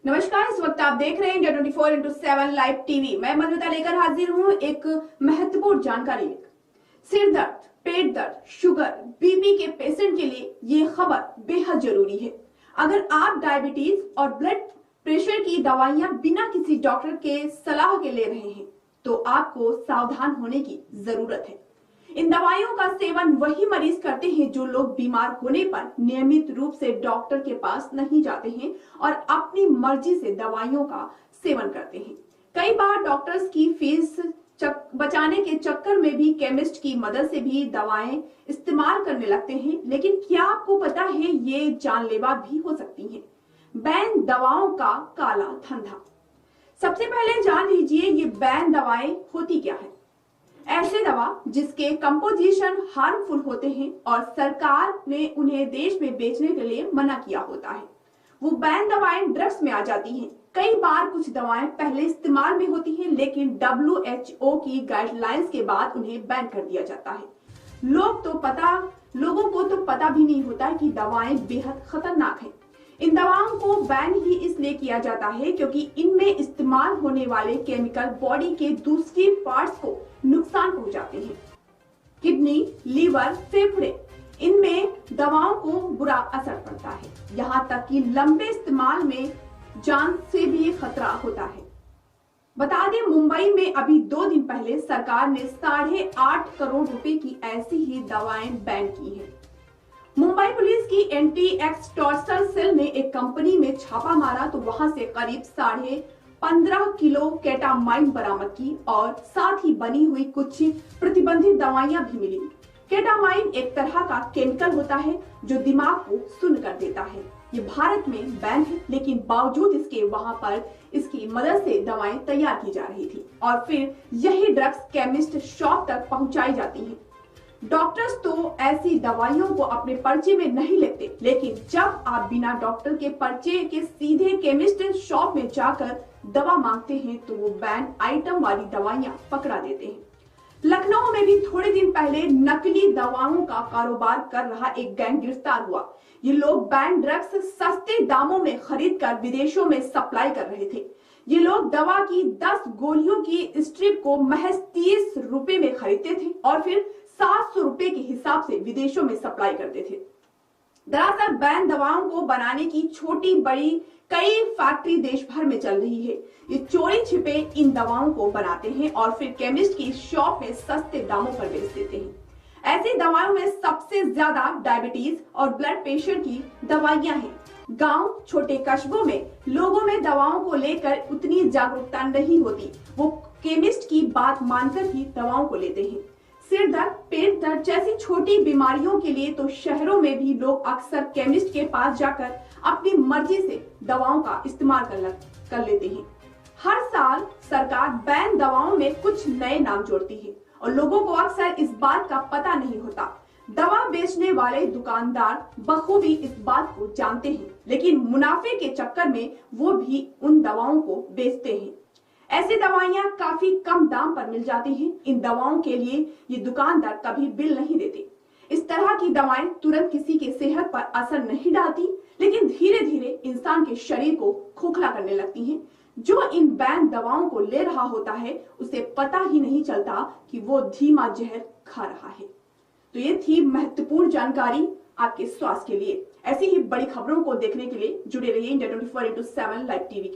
नमस्कार, इस वक्त आप देख रहे हैं इंडिया 24/7 लाइव टीवी। मैं मधुता लेकर हाजिर हूं एक महत्वपूर्ण जानकारी लेकर। सिर दर्द, पेट दर्द, शुगर, बीपी के पेशेंट के लिए ये खबर बेहद जरूरी है। अगर आप डायबिटीज और ब्लड प्रेशर की दवाइयां बिना किसी डॉक्टर के सलाह के ले रहे हैं तो आपको सावधान होने की जरूरत है। इन दवाइयों का सेवन वही मरीज करते हैं जो लोग बीमार होने पर नियमित रूप से डॉक्टर के पास नहीं जाते हैं और अपनी मर्जी से दवाइयों का सेवन करते हैं। कई बार डॉक्टर्स की फीस बचाने के चक्कर में भी केमिस्ट की मदद से भी दवाएं इस्तेमाल करने लगते हैं। लेकिन क्या आपको पता है ये जानलेवा भी हो सकती हैं? बैन दवाओं का काला धंधा। सबसे पहले जान लीजिए ये बैन दवाएं होती क्या है। ऐसे दवा जिसके कंपोजिशन हार्मफुल होते हैं और सरकार ने उन्हें देश में बेचने के लिए मना किया होता है, वो बैन दवाएं ड्रग्स में आ जाती हैं। कई बार कुछ दवाएं पहले इस्तेमाल में होती हैं लेकिन WHO की गाइडलाइंस के बाद उन्हें बैन कर दिया जाता है। लोगों को तो पता भी नहीं होता कि दवाएं बेहद खतरनाक हैं। इन दवाओं को बैन ही इसलिए किया जाता है क्योंकि इनमें इस्तेमाल होने वाले केमिकल बॉडी के दूसरे पार्ट्स को नुकसान पहुंचाते हैं। किडनी, लीवर, फेफड़े, इनमें दवाओं को बुरा असर पड़ता है। यहाँ तक कि लंबे इस्तेमाल में जान से भी खतरा होता है। बता दें, मुंबई में अभी 2 दिन पहले सरकार ने 8.5 करोड़ रुपए की ऐसी ही दवाएं बैन की है। मुंबई पुलिस की एंटी एक्सटॉर्शन सेल ने एक कंपनी में छापा मारा तो वहां से करीब 15.5 किलो केटामाइन बरामद की और साथ ही बनी हुई कुछ प्रतिबंधित दवाइयां भी मिली। केटामाइन एक तरह का केमिकल होता है जो दिमाग को सुन्न कर देता है। ये भारत में बैन है लेकिन बावजूद इसके वहां पर इसकी मदद से दवाएं तैयार की जा रही थी और फिर यही ड्रग्स केमिस्ट शॉप तक पहुंचाई जाती हैं। डॉक्टर्स तो ऐसी दवाइयों को अपने पर्चे में नहीं लेते, लेकिन जब आप बिना डॉक्टर के पर्चे के सीधे केमिस्ट शॉप में जाकर दवा मांगते हैं तो वो बैन आइटम वाली दवाइयां पकड़ा देते हैं। लखनऊ में भी थोड़े दिन पहले नकली दवाओं का कारोबार कर रहा एक गैंग गिरफ्तार हुआ। ये लोग बैन ड्रग्स सस्ते दामों में खरीद कर विदेशों में सप्लाई कर रहे थे। ये लोग दवा की 10 गोलियों की स्ट्रिप को महज 30 रुपए में खरीदते थे और फिर 700 रुपए के हिसाब से विदेशों में सप्लाई करते थे। दरअसल बैन दवाओं को बनाने की छोटी बड़ी कई फैक्ट्री देश भर में चल रही है। ये चोरी छिपे इन दवाओं को बनाते हैं और फिर केमिस्ट की शॉप में सस्ते दामों पर बेच देते हैं। ऐसी दवाओं में सबसे ज्यादा डायबिटीज और ब्लड प्रेशर की दवाइयां हैं। गांव, छोटे कस्बों में लोगों में दवाओं को लेकर उतनी जागरूकता नहीं होती। वो केमिस्ट की बात मानकर ही दवाओं को लेते हैं। सिर दर्द, पेट दर्द जैसी छोटी बीमारियों के लिए तो शहरों में भी लोग अक्सर केमिस्ट के पास जाकर अपनी मर्जी से दवाओं का इस्तेमाल कर लेते हैं। हर साल सरकार बैन दवाओं में कुछ नए नाम जोड़ती है और लोगों को अक्सर इस बात का पता नहीं होता। दवा बेचने वाले दुकानदार बखूबी इस बात को जानते हैं, लेकिन मुनाफे के चक्कर में वो भी उन दवाओं को बेचते हैं। ऐसी दवाइयां काफी कम दाम पर मिल जाती हैं। इन दवाओं के लिए ये दुकानदार कभी बिल नहीं देते। इस तरह की दवाएं तुरंत किसी के सेहत पर असर नहीं डालती, लेकिन धीरे धीरे इंसान के शरीर को खोखला करने लगती हैं। जो इन बैन दवाओं को ले रहा होता है उसे पता ही नहीं चलता कि वो धीमा जहर खा रहा है। तो ये थी महत्वपूर्ण जानकारी आपके स्वास्थ्य के लिए। ऐसी ही बड़ी खबरों को देखने के लिए जुड़े रहिए इंडिया 24/7 लाइव टीवी।